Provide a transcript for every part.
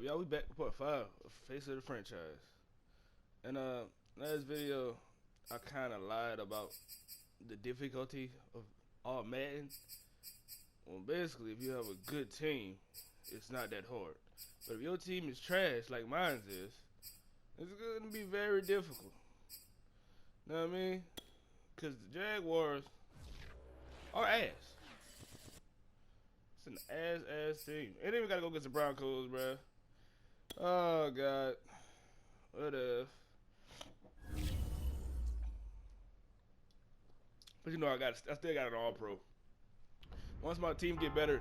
Y'all, we back with part 5 of Face of the Franchise. And last video, I kind of lied about the difficulty of all Madden. Well, basically, if you have a good team, it's not that hard. But if your team is trash, like mine is, it's going to be very difficult. Know what I mean? Because the Jaguars are ass. It's an ass team. And then we got to go get the Broncos, bruh. Oh, God. What if? But you know, I still got an All-Pro. Once my team get better,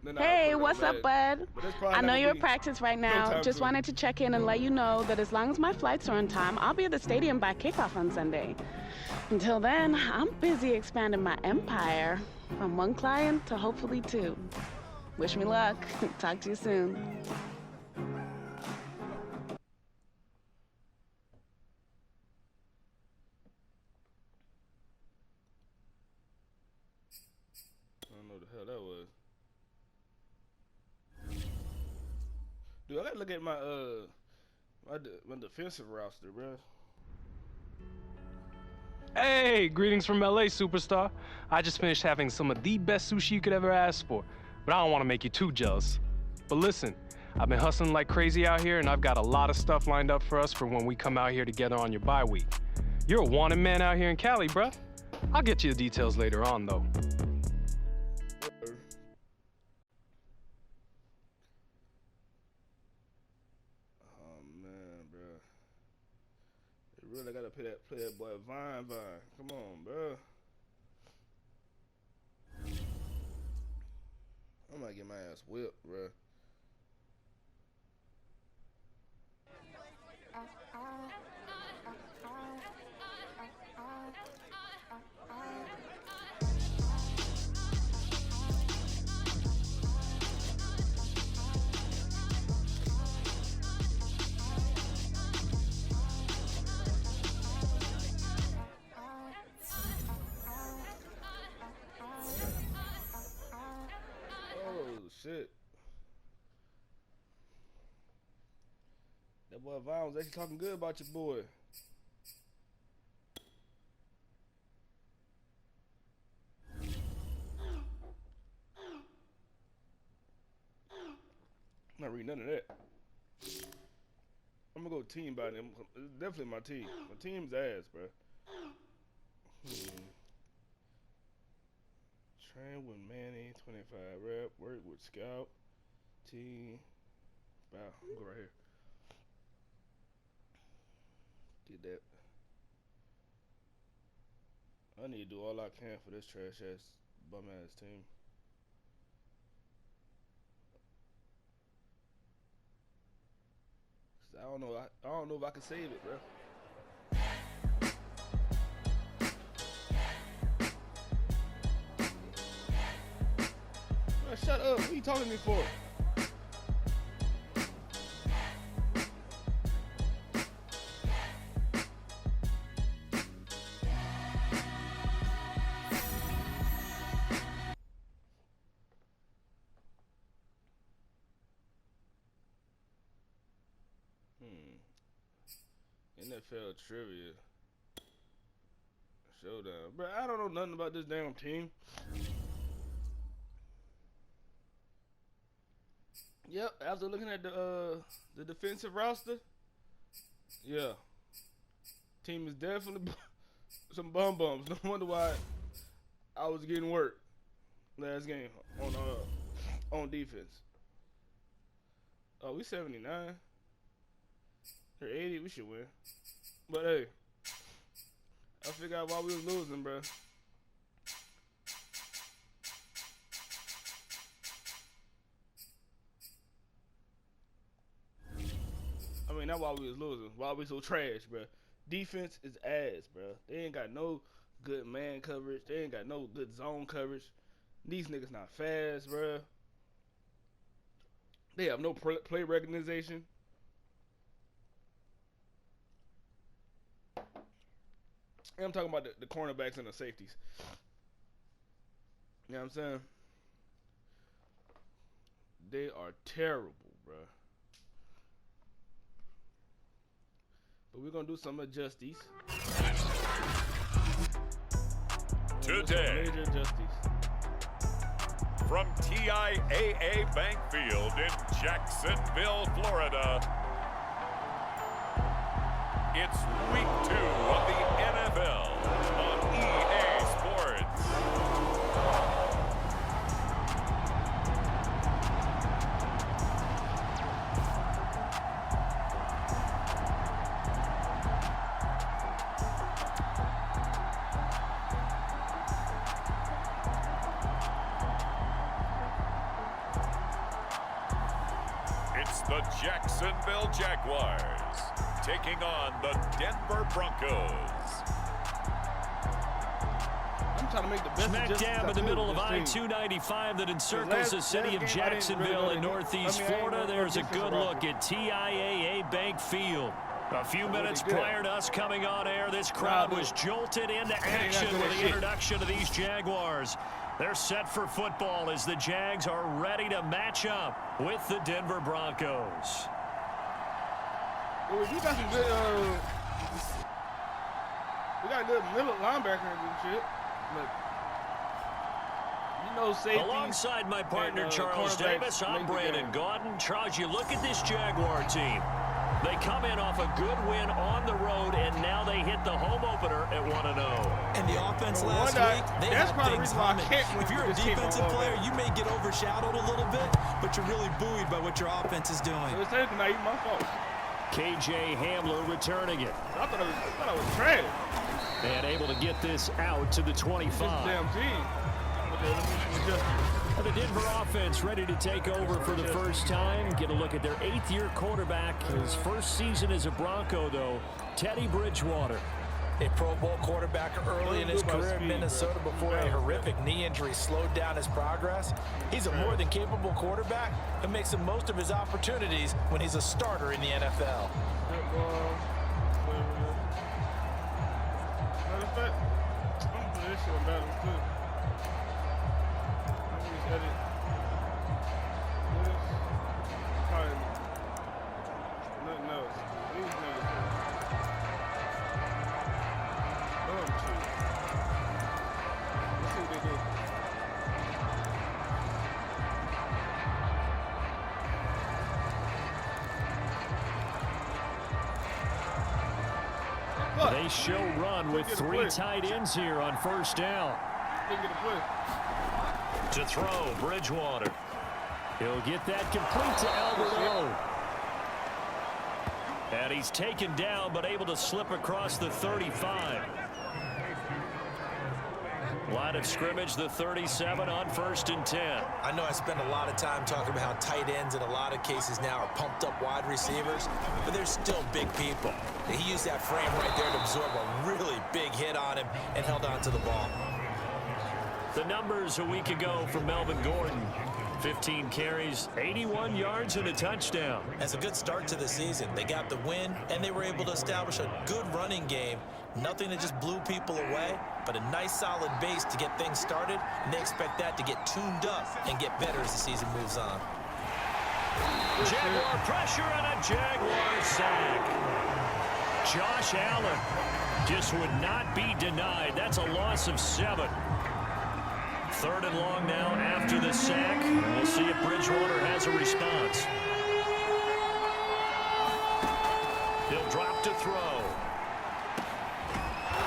then I'll put Hey, it on what's up, Madden. bud? But that's probably I not know gonna you're be at practice right no now. time Just soon. wanted to check in and let you know that as long as my flights are on time, I'll be at the stadium by kickoff on Sunday. Until then, I'm busy expanding my empire from one client to hopefully 2. Wish me luck. Talk to you soon. I don't know what the hell that was. Dude, I gotta look at my defensive roster, bro. Hey, greetings from LA, superstar. I just finished having some of the best sushi you could ever ask for, but I don't want to make you too jealous. But listen, I've been hustling like crazy out here, and I've got a lot of stuff lined up for us for when we come out here together on your bye week. You're a wanted man out here in Cali, bruh. I'll get you the details later on, though. Oh man, bro. They really gotta play that boy Vine. Come on, bro. I might get my ass whipped, bro. Oh shit. That boy Vine was actually talking good about your boy. I'm not reading none of that. I'm gonna go team by them. It's definitely my team. My team's ass, bro. Train with Manny, 25 rep. Work with Scout. Team. Wow, I'm go right here. Get that. I need to do all I can for this trash ass bum ass team. I don't know. I don't know if I can save it, bro. Bro, shut up. What are you talking to me for? NFL trivia showdown, bro. I don't know nothing about this damn team. Yep. After looking at the defensive roster, yeah, team is definitely some bum bums. No wonder why I was getting work last game on defense. Oh, we 79. They're 80. We should win. But hey, I figured out why we was losing, bro. I mean, not why we was losing. Why we so trash, bro. Defense is ass, bro. They ain't got no good man coverage. They ain't got no good zone coverage. These niggas not fast, bro. They have no play recognition. And I'm talking about the cornerbacks and the safeties. You know what I'm saying? They are terrible, bro. But we're gonna do some adjusties. Today, Major adjusties. from TIAA Bank Field in Jacksonville, Florida, it's week 2 of the NFL on EA Sports. It's the Jacksonville Jaguars taking on the Denver Broncos. I'm trying to make the best Smack adjustments dab I in the could middle with of this team. I-295 that encircles the city of game, Jacksonville in I northeast ain't Florida. really There's a defensive good roster. look at TIAA Bank Field. A few minutes good. prior to us coming on air, this crowd Nah, was jolted into ain't action good with the shit. introduction of these Jaguars. They're set for football as the Jags are ready to match up with the Denver Broncos. Well, we got some good, we got a good middle linebacker and shit. But, you know, safety. Alongside my partner, and, Charles cornerbacks Davis, I'm make the Brandon game. Gaudin. Charles, you look at this Jaguar team. They come in off a good win on the road, and now they hit the home opener at 1-0. And the offense Well, last one, week, they that's had probably the things reason why I humming. can't win If you're a this team defensive on player, offense. you may get overshadowed a little bit, but you're really buoyed by what your offense is doing. So it's technically not even my fault. KJ Hamler returning it. I thought I was trash. And able to get this out to the This 25. damn team. Okay, let me adjust. The Denver offense ready to take over for the first time. Get a look at their 8th-year quarterback. His first season as a Bronco, though, Teddy Bridgewater. A Pro Bowl quarterback early in his Don't do my career in speed, Minnesota bro. before a horrific knee injury slowed down his progress. He's a more than capable quarterback who makes the most of his opportunities when he's a starter in the NFL. Good ball. Matter of fact, I'm gonna put this shit on Madden too. I'm gonna just edit this. Probably nothing else. These niggas are dumb shit. Let's see what they do. Fuck. They show run with Get a 3 play. tight ends here on first down. Didn't get a play. To throw, Bridgewater. He'll get that complete to Albert O. And he's taken down, but able to slip across the 35. Line of scrimmage, the 37 on 1st and 10. I know I spend a lot of time talking about how tight ends in a lot of cases now are pumped up wide receivers, but they're still big people. He used that frame right there to absorb a really big hit on him and held on to the ball. The numbers a week ago for Melvin Gordon. 15 carries, 81 yards, and a touchdown. That's a good start to the season. They got the win, and they were able to establish a good running game. Nothing that just blew people away, but a nice solid base to get things started, and they expect that to get tuned up and get better as the season moves on. Jaguar pressure and a Jaguar sack. Josh Allen just would not be denied. That's a loss of 7. 3rd and long now after the sack. We'll see if Bridgewater has a response. He'll drop to throw.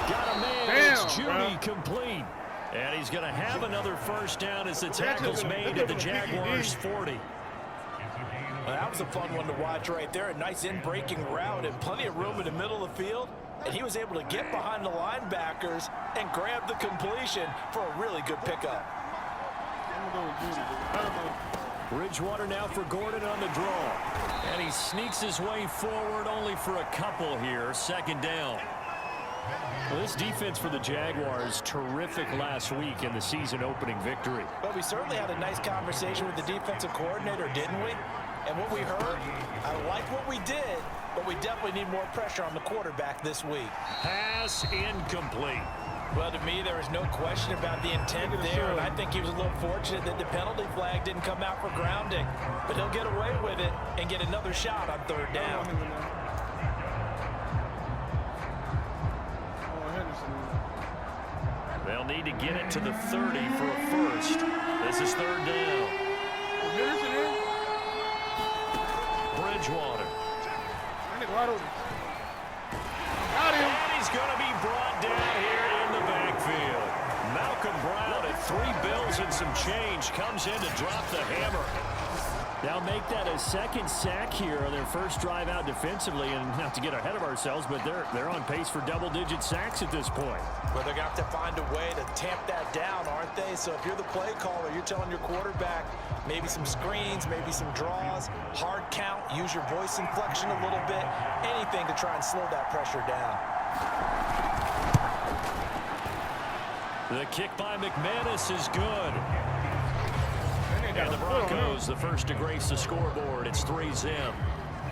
Got a man. Damn, It's Judy bro. complete. And he's going to have another first down as the That tackle's took him- made that at the took him a Jaguars' PPD. 40. Well, that was a fun one to watch right there. A nice in-breaking route and plenty of room in the middle of the field. And he was able to get behind the linebackers and grab the completion for a really good pickup. I'm gonna go with Judy. I don't know. Bridgewater now for Gordon on the draw. And he sneaks his way forward only for a couple here. 2nd down. Well, this defense for the Jaguars, terrific last week in the season opening victory. But we certainly had a nice conversation with the defensive coordinator, didn't we? And what we heard, I like what we did, but we definitely need more pressure on the quarterback this week. Pass incomplete. Well, to me, there is no question about the intent there, and I think he was a little fortunate that the penalty flag didn't come out for grounding. But he'll get away with it and get another shot on 3rd down. They'll need to get it to the 30 for a first. This is third down. Bridgewater. And he's going to be brought down here in the backfield. Malcolm Brown at 3 bills and some change comes in to drop the hammer. They'll make that a second sack here on their first drive out defensively, and not to get ahead of ourselves, but they're on pace for double-digit sacks at this point. Well, they're going to have to find a way to tamp that down, aren't they? So if you're the play caller, you're telling your quarterback maybe some screens, maybe some draws, hard count, use your voice inflection a little bit, anything to try and slow that pressure down. The kick by McManus is good. And the Broncos, the first to grace the scoreboard. It's 3-0.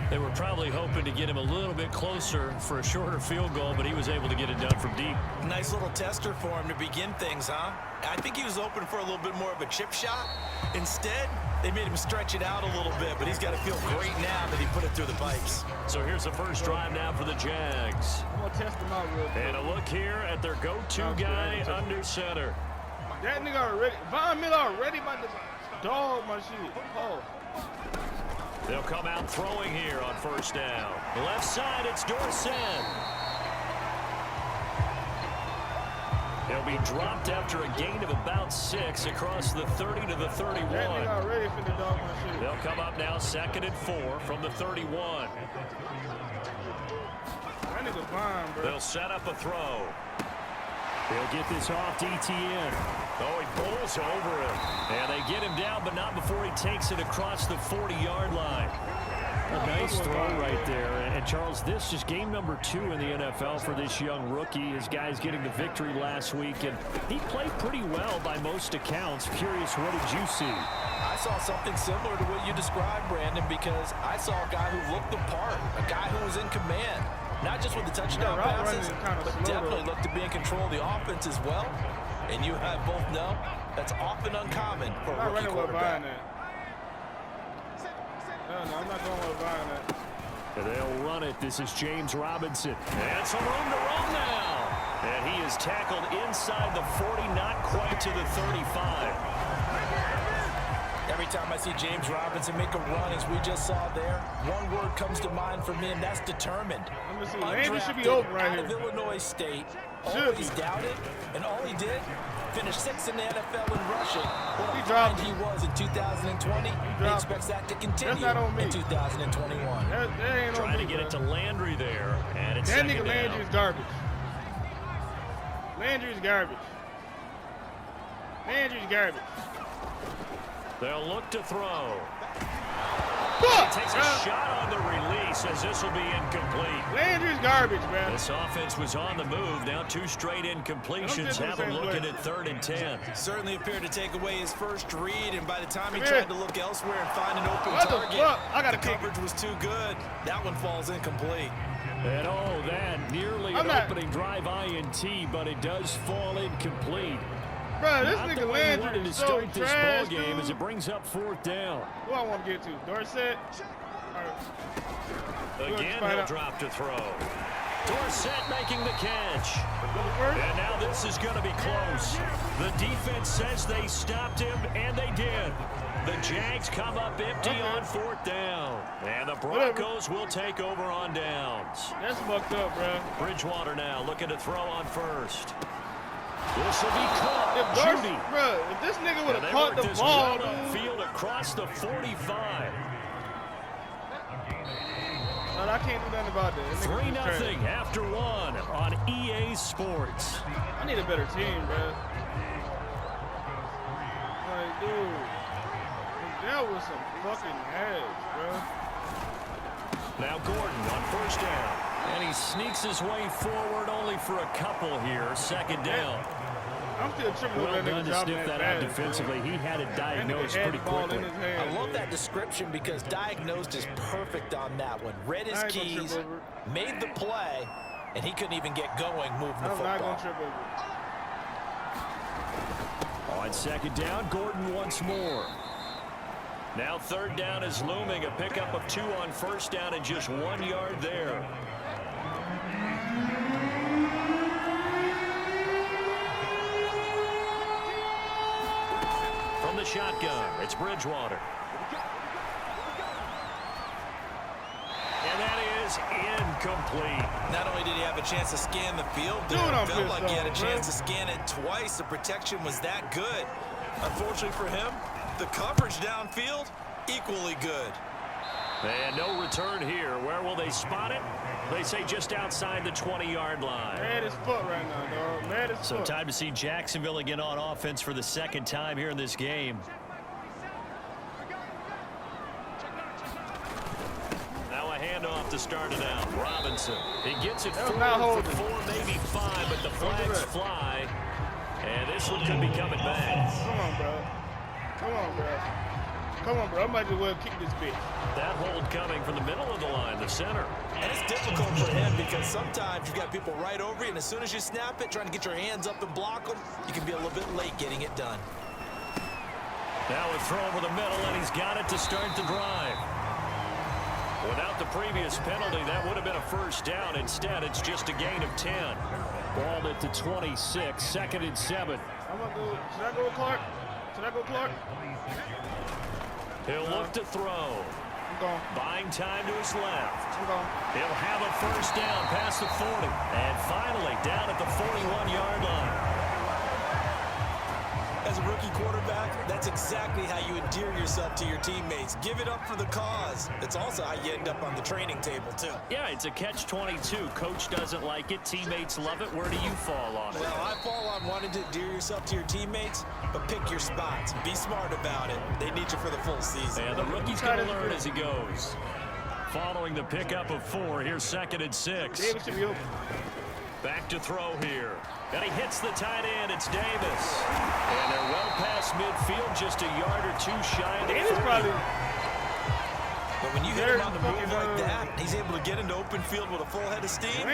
They were probably hoping to get him a little bit closer for a shorter field goal, but he was able to get it done from deep. Nice little tester for him to begin things, huh? I think he was open for a little bit more of a chip shot. Instead, they made him stretch it out a little bit, but he's got to feel great now that he put it through the pipes. So here's the first drive now for the Jags. I'm going to test him out real quick. And a look here at their go-to guy under center. That nigga already, Von Miller already about to dog my shit. Oh. They'll come out throwing here on first down. Left side, it's Dorsett. He'll be dropped after a gain of about 6 across the 30 to the 31. That nigga already finna dog my shit. They'll come up now 2nd and 4 from the 31. That nigga fine, bro. They'll set up a throw. They'll get this off to ETN. Oh, he pulls over him. And they get him down, but not before he takes it across the 40-yard line. A nice throw right there. And Charles, this is game number 2 in the NFL for this young rookie. His guys getting the victory last week, and he played pretty well by most accounts. Curious, what did you see? I saw something similar to what you described, Brandon, because I saw a guy who looked the part, a guy who was in command. Not just with the touchdown passes, but definitely looked to be in control of the offense as well. And you have both know that's often uncommon for a rookie quarterback. No, I'm not going with buying that. They'll run it. This is James Robinson. And some room to run now. And he is tackled inside the 40, not quite to the 35. Every time I see James Robinson make a run, as we just saw there, one word comes to mind for me, and that's determined. Let me see. Landry should be open right out here. of Illinois State, always doubted, and all he did, finished 6th in the NFL in rushing. What a find he was in 2020. He expects that to continue in 2021. That ain't Trying to get it to Landry there, and it's that second nigga down. Landry's garbage. Landry's garbage. Landry's garbage. They'll look to throw. Fuck, He takes a shot on the release as this will be incomplete. Landry's garbage, man. This offense was on the move. Now 2 straight incompletions have him looking at 3rd and 10. Certainly appeared to take away his first read, and by the time he tried to look elsewhere and find an open What the target, fuck? I gotta the kick coverage was too good. That one falls incomplete. And oh, that nearly an opening drive INT, but it does fall incomplete. Bro, this Not the nigga way he Landry wanted to is so start this ball trash, game dude. as it brings up 4th down. Who I want to get to? Dorsett? Again, he'll drop to throw. Dorsett making the catch. And now this is going to be close. The defense says they stopped him, and they did. The Jags come up empty on 4th down. And the Broncos will take over on downs. That's fucked up, bro. Bridgewater now looking to throw on first. This will be caught. If this nigga would have caught the ball, Field across the 45. Man, I can't do nothing about that. 3-0 after 1 on EA Sports. I need a better team, bro. Like, dude, that was some fucking ass, bro. Now Gordon on first down. And he sneaks his way forward only for a couple here. 2nd down. I'm still tripping Well with that done nigga to dropping sniff that that out bad, defensively. bro. He had it diagnosed pretty quickly. I love that description because diagnosed is perfect on that one. Read his keys, made the play, and he couldn't even get going moving the football. I'm not going to trip over. On 2nd down, Gordon once more. Now 3rd down is looming. A pickup of 2 on first down and just 1 yard there. shotgun. It's Bridgewater. And that is incomplete. Not only did he have a chance to scan the field, it felt like he had a chance to scan it twice. The protection was that good. Unfortunately for him, the coverage downfield, equally good. And no return here. Where will they spot it? They say just outside the 20-yard line. Mad as fuck right now, dog. Mad as fuck. So time to see Jacksonville again on offense for the second time here in this game. Now a handoff to start it out. Robinson. He gets it forward for 4, maybe 5, but the flags fly. And this one could be coming back. Come on, bro. Come on, bro. Come on, bro. I might as well kick this bitch. That hold coming from the middle of the line, the center. And it's difficult for him because sometimes you've got people right over you, and as soon as you snap it, trying to get your hands up and block them, you can be a little bit late getting it done. Now a throw over the middle, and he's got it to start the drive. Without the previous penalty, that would have been a first down. Instead, it's just a gain of 10. Ball at the 26, 2nd and 7. I'm gonna go. Should I go Clark? Should I go Clark? He'll look to throw. I'm gone. Buying time to his left. I'm gone. He'll have a first down past the 40. And finally, down at the 41-yard line. As a rookie quarterback, that's exactly how you endear yourself to your teammates. Give it up for the cause. It's also how you end up on the training table, too. Yeah, it's a catch-22. Coach doesn't like it. Teammates love it. Where do you fall on it? Well, I fall on wanting to endear yourself to your teammates, but pick your spots. Be smart about it. They need you for the full season. And the rookie's going to learn as he goes. Following the pickup of 4, here's 2nd and 6. Davis should be open. Back to throw here. And he hits the tight end. It's Davis. And they're well past midfield, just a yard or 2 shy of the 40. Probably. But when you hit him on the move like that, he's able to get into open field with a full head of steam.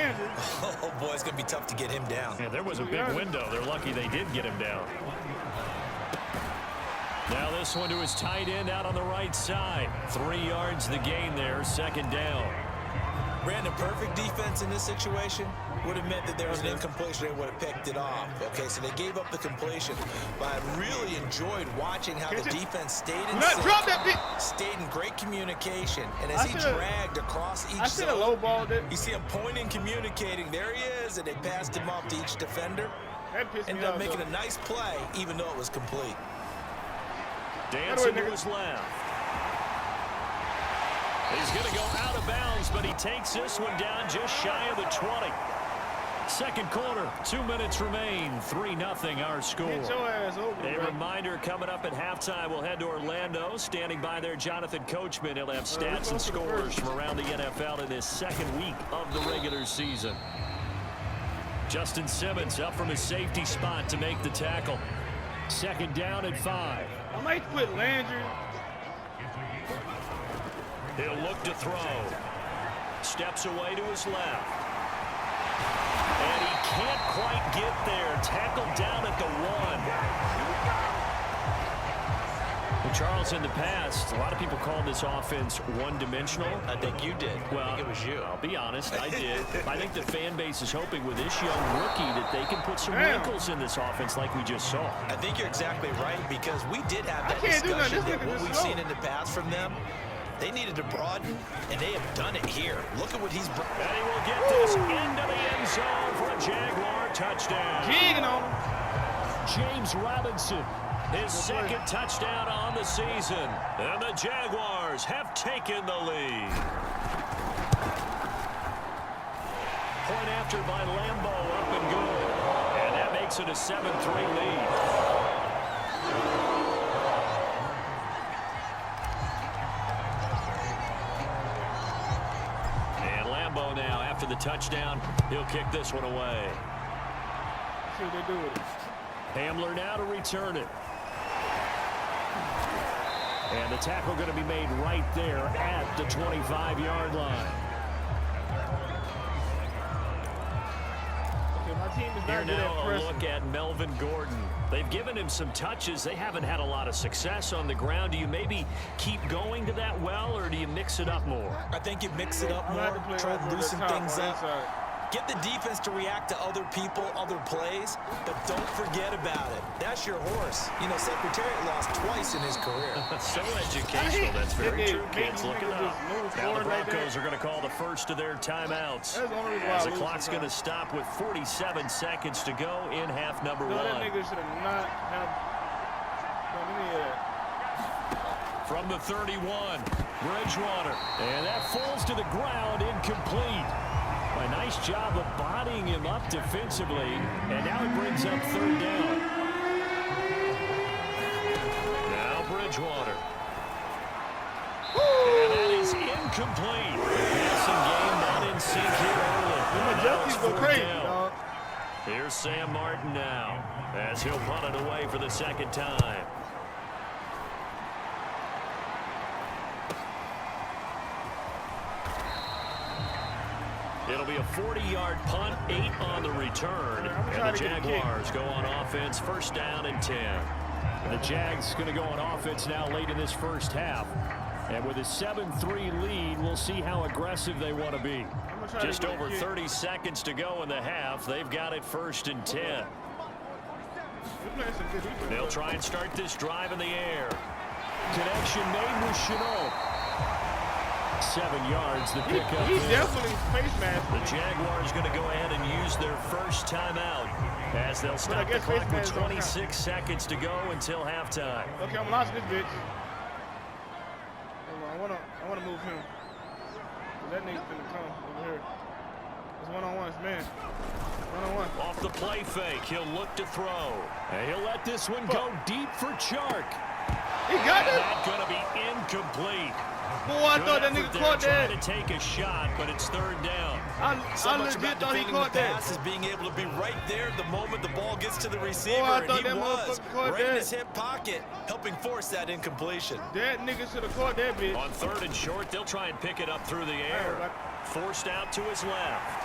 Oh, boy, it's going to be tough to get him down. Yeah, there was a big window. They're lucky they did get him down. Now this one to his tight end out on the right side. 3 yards the gain there, 2nd down. Brandon, perfect defense in this situation would have meant that there was an incompletion. They would have picked it off. Okay, so they gave up the completion. But I really enjoyed watching how the defense stayed in sync, stayed in great communication. And as he dragged across each zone, you see him pointing, communicating. There he is, and they passed him off to each defender. Ended up making a nice play, even though it was complete. Dancing to his left. He's going to go out of bounds, but he takes this one down just shy of the 20. Second quarter, 2 minutes remain. 3-0 our score. A reminder coming up at halftime. We'll head to Orlando. Standing by there, Jonathan Coachman. He'll have stats and scores from around the NFL in this second week of the regular season. Justin Simmons up from his safety spot to make the tackle. 2nd down and 5. I might quit Landry. He'll look to throw. Steps away to his left. And he can't quite get there. Tackled down at the 1. Well, Charles, in the past, a lot of people called this offense one-dimensional. I think you did. Well, I think it was you. I'll be honest, I did. I think the fan base is hoping with this young rookie that they can put some wrinkles in this offense like we just saw. I think you're exactly right, because we did have that discussion that what we've seen in the past from them, they needed to broaden, and they have done it here. Look at what he's brought. And he will get this into the end zone for a Jaguar touchdown. James Robinson, his 2nd touchdown on the season. And the Jaguars have taken the lead. Point after by Lambeau, up and good. And that makes it a 7-3 lead. Now after the touchdown, he'll kick this one away. See what they do with it. Hamler now to return it. And the tackle going to be made right there at the 25-yard line. Here now a look at Melvin Gordon. They've given him some touches. They haven't had a lot of success on the ground. Do you maybe keep going to that well, or do you mix it up more? I think you mix it up more, try to loosen things up. Get the defense to react to other people, other plays, but don't forget about it. That's your horse. You know, Secretariat lost twice in his career. So educational. That's very true, kids. Look it up. Now the Broncos are going to call the first of their timeouts. As the clock's going to stop with 47 seconds to go in half number one. That nigga should have not have done any of that. From the 31, Bridgewater. And that falls to the ground, incomplete. A nice job of bodying him up defensively, and now it brings up third down. Now Bridgewater. And that is incomplete. Passing game not in sync here early. Now it's fourth down. Here's Sam Martin now, as he'll punt it away for the second time. It'll be a 40-yard punt, 8 on the return, and the Jaguars go on offense, first down and 10. The Jags going to go on offense now late in this first half. And with a 7-3 lead, we'll see how aggressive they want to be. Just over 30 seconds to go in the half. They've got it first and 10. They'll try and start this drive in the air. Connection made with Chenault. 7 yards to pick up. He's definitely face mask. The Jaguars going to go ahead and use their first timeout as they'll stop the clock with 26 seconds to go until halftime. Okay, I'm launching this bitch. I wanna move him. That nigga's gonna come over here. It's one-on-one, it's man. One-on-one. Off the play fake, he'll look to throw. And he'll let this one go deep for Chark. He got it. Not gonna be incomplete. Boy, I thought that nigga caught that. Trying to take a shot, but it's third down. So much about defending the pass is being able to be right there the moment the ball gets to the receiver. And he was right in his hip pocket, helping force that incompletion. That nigga should have caught that bitch. On third and short, they'll try and pick it up through the air. Forced out to his left.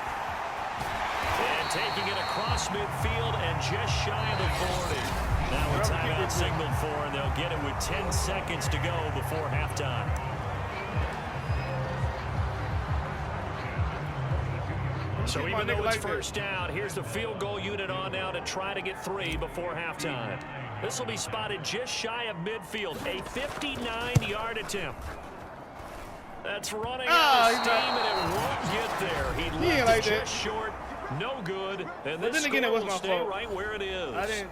And taking it across midfield and just shy of the 40. Now a timeout signaled for, and they'll get it with 10 seconds to go before halftime. So even though it's first down, here's the field goal unit on now to try to get 3 before halftime. This will be spotted just shy of midfield. A 59-yard attempt. That's running out of steam, and it won't get there. He left it just short. No good. And this score will stay right where it is. I didn't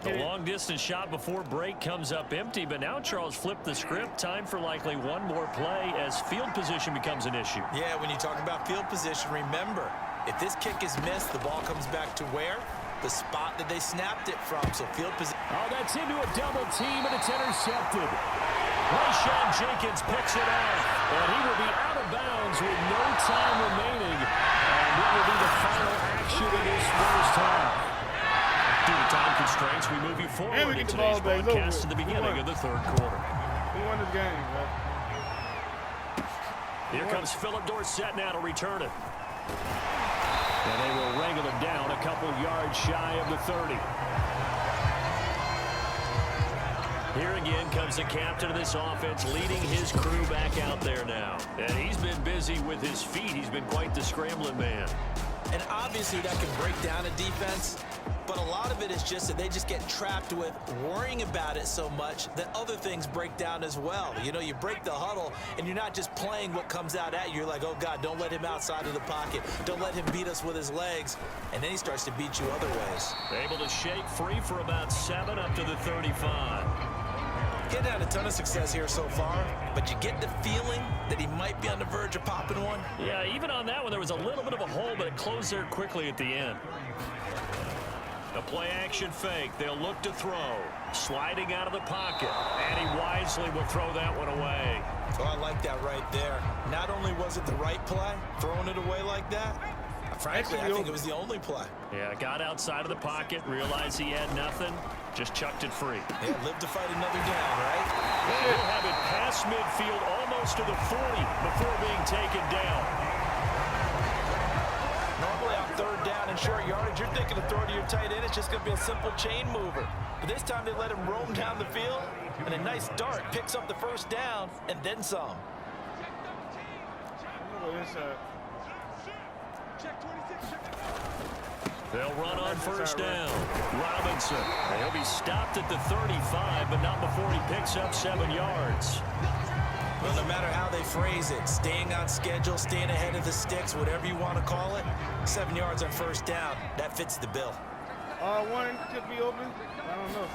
the long-distance shot before break comes up empty, but now Charles flipped the script. Time for likely one more play as field position becomes an issue. Yeah, when you talk about field position, remember, if this kick is missed, the ball comes back to where? The spot that they snapped it from. So field position. Oh, that's into a double team, and it's intercepted. Rashawn Jenkins picks it off, and he will be out of bounds with no time remaining. And it will be the final action of this first half. Due to time constraints, we move you forward in today's broadcast to the beginning of the third quarter. We won this game, bro. Here comes Philip Dorsett now to return it. And they will wrangle him down a couple yards shy of the 30. Here again comes the captain of this offense, leading his crew back out there now. And he's been busy with his feet. He's been quite the scrambling man. And obviously that can break down a defense, but a lot of it is just that they just get trapped with worrying about it so much that other things break down as well. You know, you break the huddle, and you're not just playing what comes out at you. You're like, oh, God, don't let him outside of the pocket. Don't let him beat us with his legs. And then he starts to beat you other ways. Able to shake free for about 7 up to the 35. Getting had a ton of success here so far, but you get the feeling that he might be on the verge of popping one. Yeah, even on that one, there was a little bit of a hole, but it closed there quickly at the end. A play action fake. They'll look to throw. Sliding out of the pocket. And he wisely will throw that one away. Oh, I like that right there. Not only was it the right play, throwing it away like that, frankly, I think it was the only play. Yeah, got outside of the pocket, realized he had nothing, just chucked it free. Yeah, live to fight another down, right? He'll have it past midfield, almost to the 40 before being taken down. Normally on third down and short yardage, you're thinking of throwing to your tight end. It's just going to be a simple chain mover. But this time they let him roam down the field, and a nice dart picks up the first down and then some. They'll run on first down. Robinson. He'll be stopped at the 35, but not before he picks up 7 yards. Well, no matter how they phrase it, staying on schedule, staying ahead of the sticks, whatever you want to call it, 7 yards on first down, that fits the bill. One could be open. I don't know.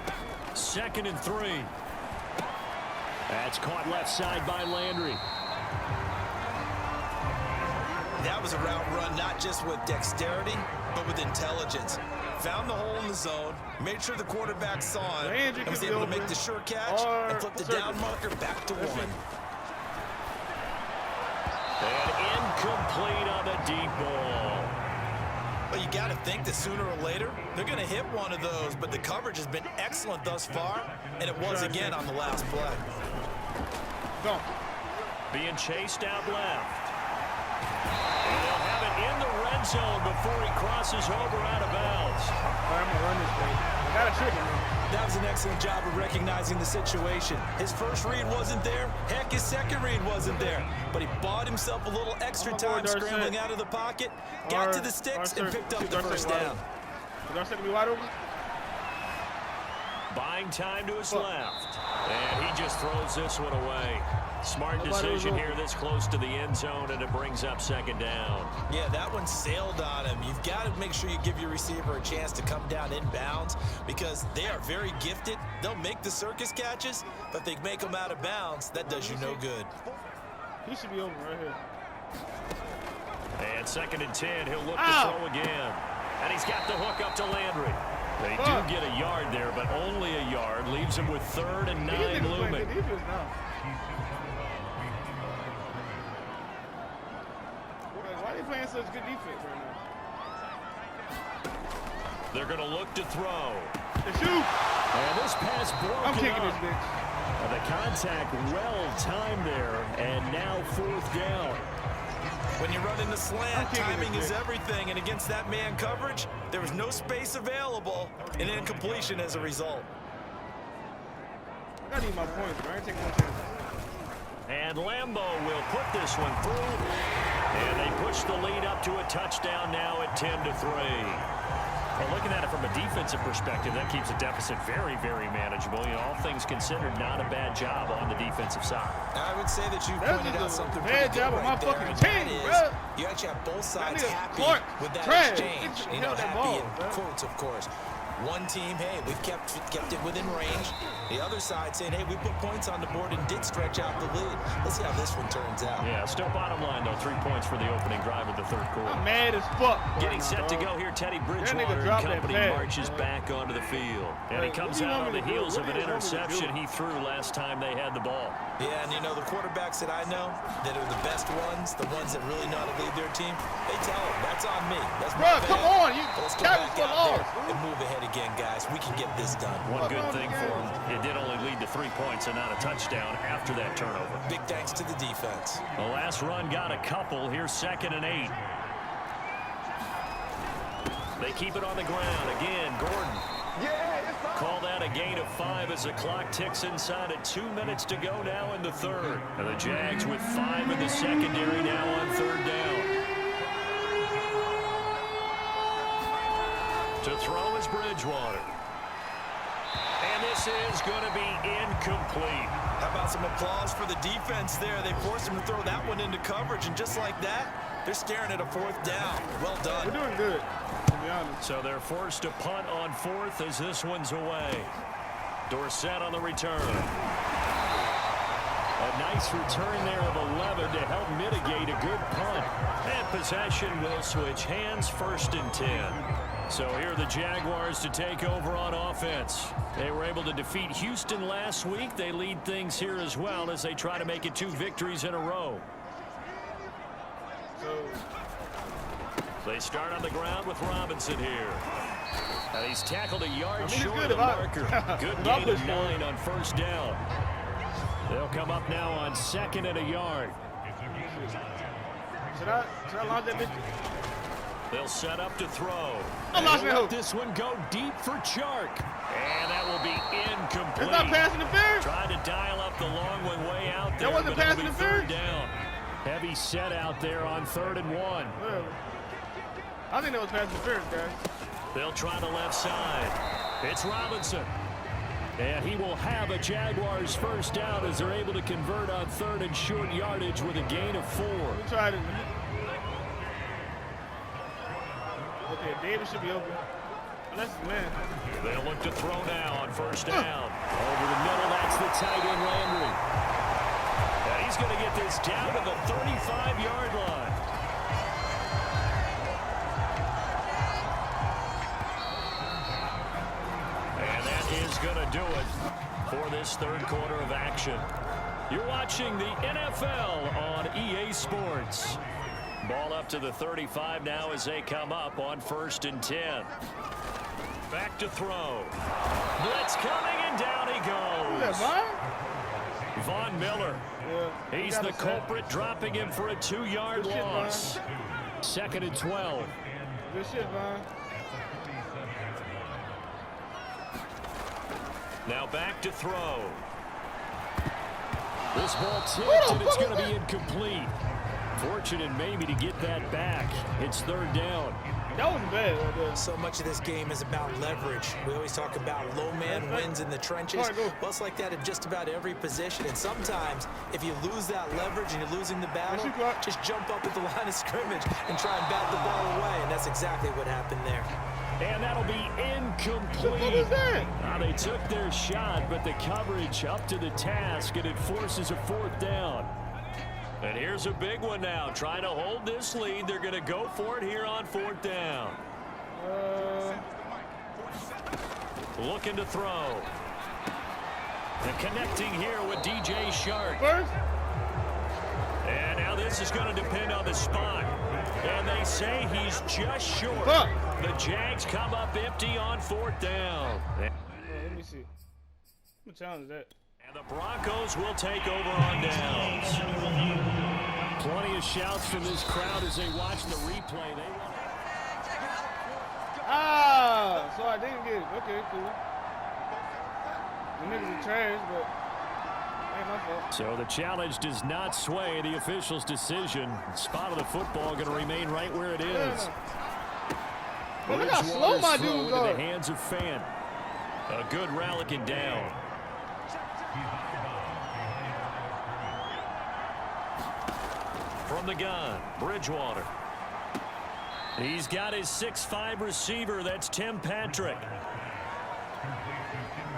2nd and 3. That's caught left side by Landry. That was a route run not just with dexterity, but with intelligence. Found the hole in the zone, made sure the quarterback saw it, and was able to make the sure catch and flip the down marker back to 1. And incomplete on the deep ball. Well, you got to think that sooner or later, they're going to hit one of those, but the coverage has been excellent thus far, and it was again on the last play. Go. Being chased out left. And they'll have it in the red zone before he crosses over out of bounds. All right, I'm going to run this thing. I got a trick in there. That was an excellent job of recognizing the situation. His first read wasn't there. Heck, his second read wasn't there. But he bought himself a little extra time scrambling out of the pocket, got to the sticks, and picked up the first down. Is our second be wide open? Buying time to his left. And he just throws this one away. Smart decision here this close to the end zone, and it brings up 2nd down. Yeah, that one sailed on him. You've got to make sure you give your receiver a chance to come down inbounds because they are very gifted. They'll make the circus catches, but if they make them out of bounds, that does you no good. He should be open right here. And 2nd and 10, he'll look to throw again. And he's got the hook up to Landry. They do get a yard there, but only a yard. Leaves him with 3rd and 9 looming. Why are they playing such good defense right now? They're going to look to throw. Shoot! And this pass broken I'm kicking up. this bitch. The contact well timed there, and now 4th down. When you run in the slant, timing is everything, and against that man coverage, there was no space available, and incompletion as a result. I gotta need my points, bro. I ain't taking no chances. And Lambo will put this one through, and they push the lead up to a touchdown now at 10-3. Well, looking at it from a defensive perspective, that keeps the deficit very, very manageable. You know, all things considered, not a bad job on the defensive side. I would say that you pointed out something bad pretty job good on my right there, fucking and team, that is bro. you actually have both sides happy with that exchange. You know, happy in quotes, of course. One team, hey, we've kept it within range. The other side saying, hey, we put points on the board and did stretch out the lead. Let's see how this one turns out. Yeah, still bottom line, though. 3 points for the opening drive of the 3rd quarter. I'm mad as fuck. Getting set to go here, Teddy Bridgewater and company marches back onto the field. And he comes out on the heels of an interception he threw last time they had the ball. Yeah, and you know, the quarterbacks that I know that are the best ones, the ones that really know how to lead their team, they tell them, that's on me. That's my bad. Come on. Let's go back out there and move ahead again, guys. We can get this done. One good thing for him, it did only lead to 3 points and not a touchdown after that turnover. Big thanks to the defense. The last run got a couple. Here's 2nd and 8. They keep it on the ground. Again, Gordon. Call that a gain of 5 as the clock ticks inside of 2 minutes to go now in the 3rd. And the Jags with 5 in the secondary now on 3rd down. To throw is Bridgewater. And this is going to be incomplete. How about some applause for the defense there? They forced him to throw that one into coverage, and just like that, they're staring at a 4th down. Well done. We're doing good, to be honest. So they're forced to punt on 4th as this one's away. Dorsett on the return. A nice return there of 11 to help mitigate a good punt. And possession will switch hands, 1st and 10. So here are the Jaguars to take over on offense. They were able to defeat Houston last week. They lead things here as well as they try to make it 2 victories in a row. They start on the ground with Robinson here. And he's tackled a yard short of the marker. Good gain of 9 on 1st down. They'll come up now on 2nd and a yard. Should I launch that bitch? They'll set up to throw. I'm launching that hook. This one go deep for Chark. And that will be incomplete. It's not pass interference. Tried to dial up the long one way out there. That wasn't but pass it'll be interference. 3rd down. Heavy set out there on 3rd and 1. I think that was pass interference, guys. They'll try the left side. It's Robinson. And he will have a Jaguars first down as they're able to convert on 3rd and short yardage with a gain of 4. We tried it. Okay, Davis should be open. That's the man. They'll look to throw now on first down. Over the middle, that's the tight end Landry. And he's going to get this down to the 35-yard line. And that is going to do it for this third quarter of action. You're watching the NFL on EA Sports. Ball up to the 35 now as they come up on 1st and 10. Back to throw. Blitz coming, and down he goes. Von Miller. Yeah, he's the culprit, dropping him for a 2-yard loss. 2nd and 12. Good shit, Von. Now back to throw. This ball tipped, and it's going to be incomplete. Fortunate maybe to get that back. It's 3rd down. That was bad right there. So much of this game is about leverage. We always talk about low man wins in the trenches. Well, it's like that in just about every position. And sometimes, if you lose that leverage and you're losing the battle, just jump up at the line of scrimmage and try and bat the ball away. And that's exactly what happened there. And that'll be incomplete. What is that? Now they took their shot, but the coverage up to the task, and it forces a 4th down. And here's a big one now. Trying to hold this lead. They're going to go for it here on 4th down. Looking to throw. And connecting here with DJ Shark. First. And now this is going to depend on the spot. And they say he's just short. The Jags come up empty on 4th down. Let me see. I'm going to challenge that. And the Broncos will take over on downs. Plenty of shouts from this crowd as they watch the replay. So I didn't get it. Okay, cool. The niggas are trash, but ain't my fault. So the challenge does not sway the official's decision. Spot of the football going to remain right where it is. But look how slow my dude into goes. the hands of Fant. A good rollicking down. From the gun, Bridgewater. He's got his 6'5" receiver. That's Tim Patrick.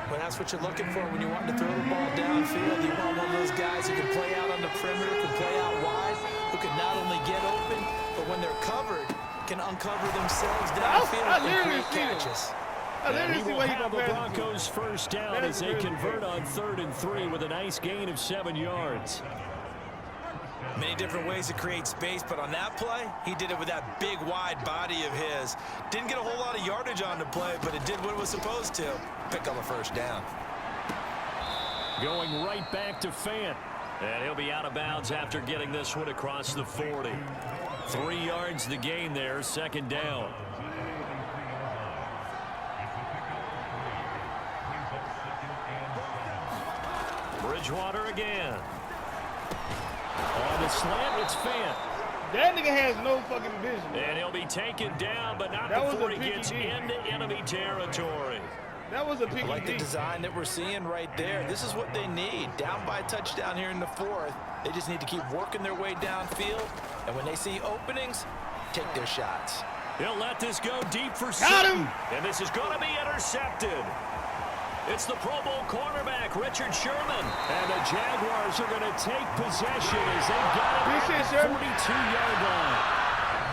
Well, that's what you're looking for when you want to throw the ball downfield. You want one of those guys who can play out on the perimeter, can play out wide, who can not only get open, but when they're covered, can uncover themselves downfield and create catches. And he will have the Broncos first down as they convert on 3rd and 3 with a nice gain of 7 yards. Many different ways to create space, but on that play, he did it with that big, wide body of his. Didn't get a whole lot of yardage on the play, but it did what it was supposed to. Pick up a first down. Going right back to Fant. And he'll be out of bounds after getting this one across the 40. 3 yards the gain there, 2nd down. Bridgewater again. On the slant, it's Fant. That nigga has no fucking vision. And he'll be taken down, but not before he gets into enemy territory. That was a picky I like the design that we're seeing right there. This is what they need. Down by a touchdown here in the 4th. They just need to keep working their way downfield. And when they see openings, take their shots. He'll let this go deep for Got him. And this is going to be intercepted. It's the Pro Bowl cornerback, Richard Sherman. And the Jaguars are going to take possession as they got it at the 42-yard line.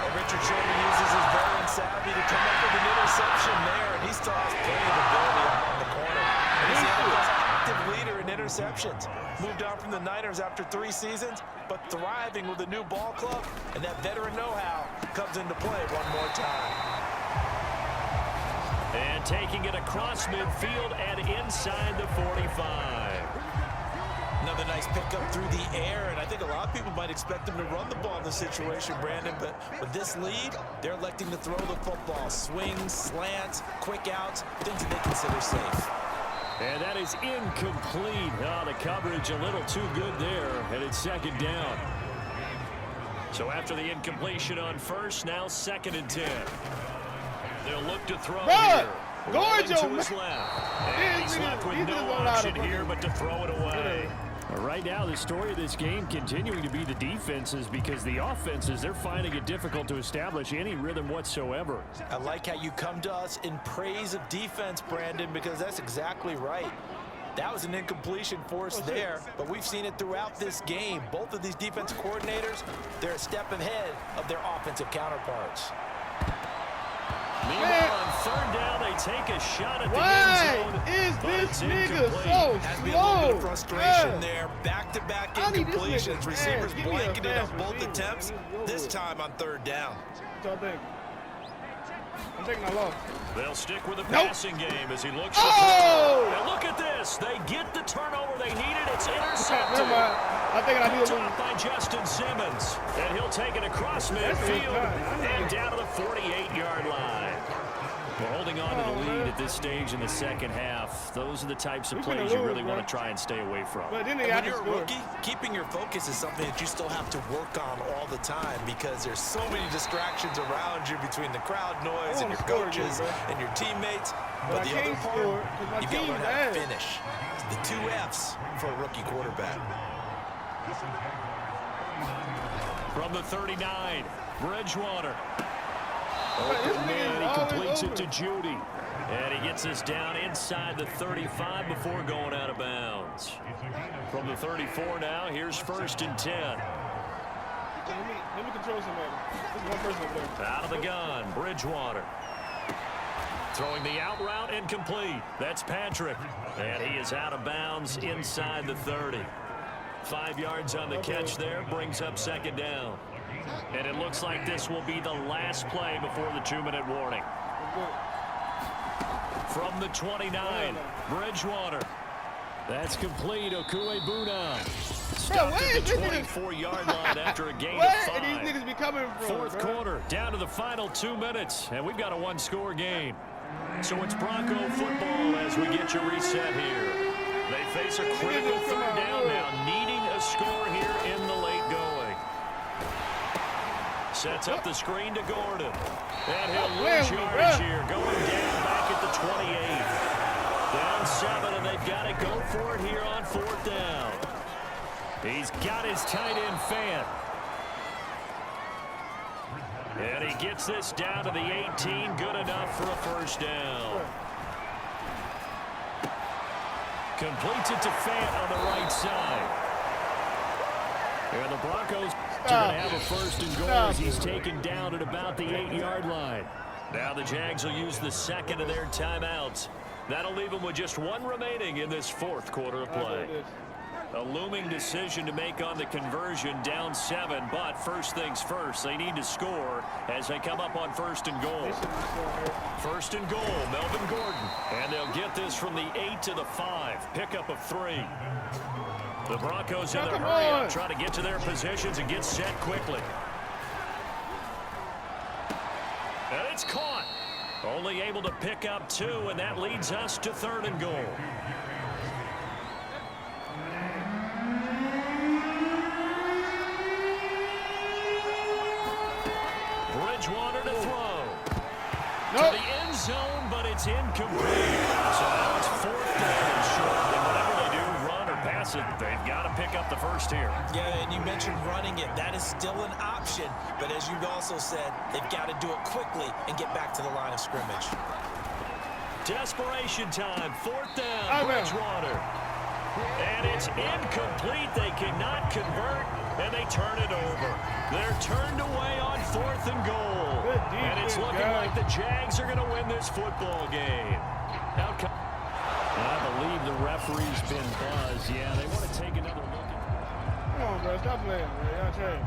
And Richard Sherman uses his veteran savvy to come up with an interception there, and he still has plenty of ability on the corner. And he's the NFL's active leader in interceptions. Moved on from the Niners after 3 seasons, but thriving with a new ball club, and that veteran know-how comes into play one more time. And taking it across midfield and inside the 45. Another nice pickup through the air, and I think a lot of people might expect them to run the ball in this situation, Brandon, but with this lead, they're electing to throw the football. Swings, slants, quick outs, things that they consider safe. And that is incomplete. Oh, the coverage a little too good there, and it's 2nd down. So after the incompletion on first, now 2nd and 10. They'll look to throw Bruh, here. guard Rolling to your his man. left. And he's left with no option here but to throw it away. Right now, the story of this game continuing to be the defenses, because the offenses, they're finding it difficult to establish any rhythm whatsoever. I like how you come to us in praise of defense, Brandon, because that's exactly right. That was an incompletion forced there, but we've seen it throughout this game. Both of these defensive coordinators, they're a step ahead of their offensive counterparts. Meanwhile, on 3rd down, they take a shot at the end zone. Why is but this it's nigga incomplete. so Has to be a little bit slow? of frustration there. Back-to-back I need this incompletions. nigga Receivers fast. Give me a blanketed fast on both receiver. attempts, this time on 3rd down. What y'all think? I'm taking that loss. They'll stick with the Nope. passing game as he looks to Oh! throw. And look at this. They get the turnover they needed. It's Never intercepted. mind. I think I need a Picked little. off by Justin Simmons. And he'll take it across midfield and down to the 48-yard line. We're holding on to the lead at this stage in the second half. Those are the types of We finna plays you lose, really bro. want to try and stay away from. But then they And got when to you're a score. rookie, keeping your focus is something that you still have to work on all the time, because there's so many distractions around you between the crowd noise and your score again, coaches bro. and your teammates. But But I the other can't part, score 'cause my you got to team's learn how to ass. finish. The 2 F's for a rookie quarterback. From the 39, Bridgewater. This Open nigga man, is he always completes over. it to Judy. And he gets us down inside the 35 before going out of bounds. From the 34 now, here's 1st and 10. Let me control somebody. There's one person up there. Out of the gun, Bridgewater. Throwing the out route incomplete. That's Patrick. And he is out of bounds inside the 30. 5 yards on the catch there, brings up 2nd down. And it looks like this will be the last play before the 2-minute warning. From the 29, Bridgewater. That's complete. Okuebuna. Stopped where at is the this nigga? 24-yard line after a gain of Where 5. these niggas be coming from? 4th bro? quarter, down to the final 2 minutes, and we've got a 1-score game. So it's Bronco football as we get you reset here. They face a critical 3rd down now, needing a score here in the late going. Sets up the screen to Gordon. And he'll lose yardage here, going down back at the 28. Down 7, and they've got to go for it here on 4th down. He's got his tight end Fant. And he gets this down to the 18, good enough for a 1st down. Completes it to Fant on the right side. And the Broncos are going to have a 1st and goal as he's taken down at about the 8-yard line. Now the Jags will use the 2nd of their timeouts. That'll leave them with just 1 remaining in this 4th quarter of play. A looming decision to make on the conversion, down 7, but first things first, they need to score as they come up on 1st and goal. 1st and goal, Melvin Gordon. And they'll get this from the 8 to the 5, pickup of 3. The Broncos in the hurry up, try to get to their positions and get set quickly. And it's caught. Only able to pick up 2, and that leads us to 3rd and goal. Bridgewater to throw. To the end zone, but it's incomplete. So now it's 4th down and short. And whatever they do, run or pass it, they've got to pick up the 1st here. Yeah, and you mentioned running it. That is still an option. But as you've also said, they've got to do it quickly and get back to the line of scrimmage. Desperation time. 4th down, Bridgewater. And it's incomplete. They cannot convert, and they turn it over. They're turned away on 4th and goal. And it's looking like the Jags are going to win this football game. I believe the referee's been buzzed. Yeah, they want to take another look at. Come on, bro. Stop playing, bro. Y'all change.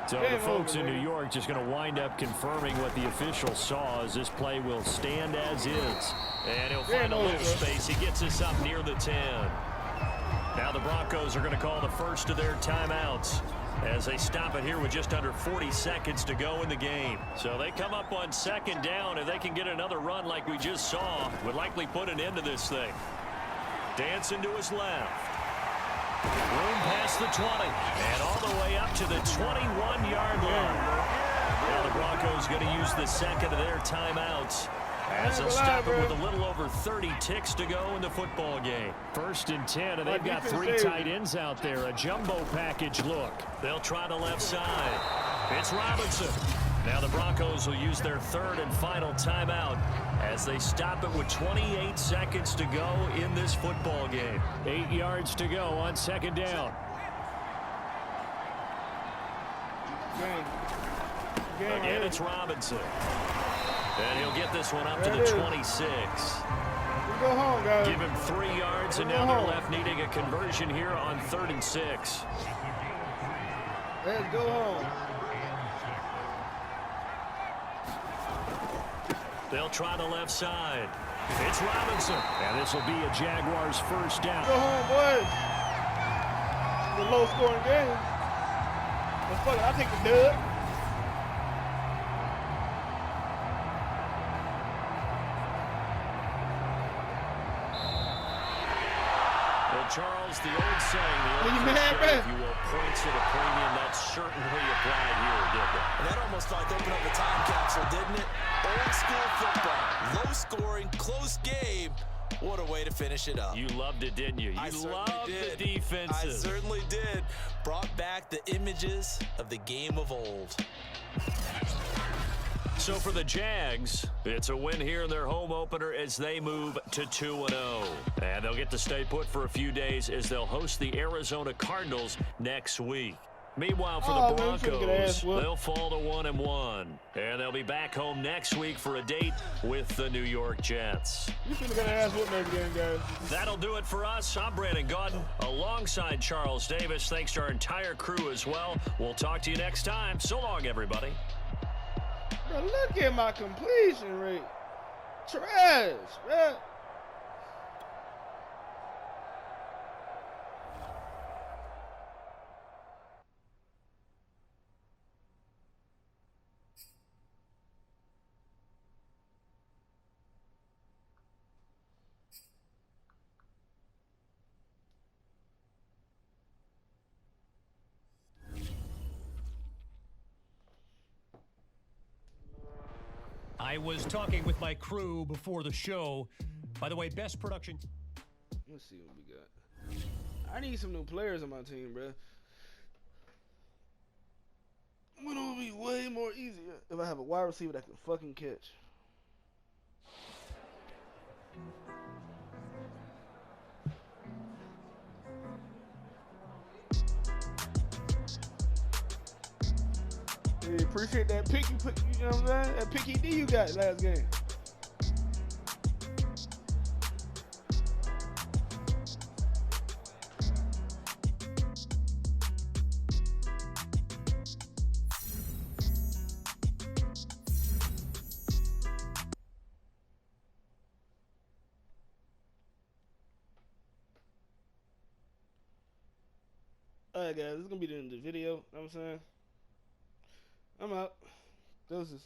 So the folks in New York just going to wind up confirming what the official saw, as this play will stand as is. And he'll find a little space. He gets us up near the 10. Now the Broncos are going to call the first of their timeouts as they stop it here with just under 40 seconds to go in the game. So they come up on 2nd down. If they can get another run like we just saw, would likely put an end to this thing. Dancing to his left. Room past the 20. And all the way up to the 21-yard line. Now the Broncos going to use the second of their timeouts as they'll stop it with a little over 30 ticks to go in the football game. 1st and 10, and they've got 3 tight ends out there. A jumbo package look. They'll try the left side. It's Robinson. Now the Broncos will use their 3rd and final timeout as they stop it with 28 seconds to go in this football game. 8 yards to go on 2nd down. Again, it's Robinson. And he'll get this one up to the 26. Go home, guys. Give him 3 yards, and now they're left needing a conversion here on 3rd and 6. Let's go home. They'll try the left side. It's Robinson. And this will be a Jaguars 1st down. Go home, boys. It's a low-scoring game. But fuck it, I'll take the dub. Charles, the old saying, the old cliche, if you will, points at a premium, that's certainly applied here, didn't it? And that almost like opened up a time capsule, didn't it? Old school football, low scoring, close game. What a way to finish it up. You loved it, didn't you? You loved the defenses. I certainly did. Brought back the images of the game of old. So for the Jags, it's a win here in their home opener as they move to 2-0. And they'll get to stay put for a few days as they'll host the Arizona Cardinals next week. Meanwhile, for the Broncos, they'll fall to 1-1. And they'll be back home next week for a date with the New York Jets. You finna get an ass whooping again, guys. That'll do it for us. I'm Brandon Gaudin alongside Charles Davis. Thanks to our entire crew as well. We'll talk to you next time. So long, everybody. Bro, look at my completion rate. Trash, man. I was talking with my crew before the show. By the way, best production. Let's see what we got. I need some new players on my team, bro. It would be way more easier if I have a wide receiver that can fucking catch. Hey, appreciate that pick you put, you know what I'm saying? That picky D you got last game. Alright guys, this is gonna be the end of the video, you know what I'm saying? I'm out. Deuces.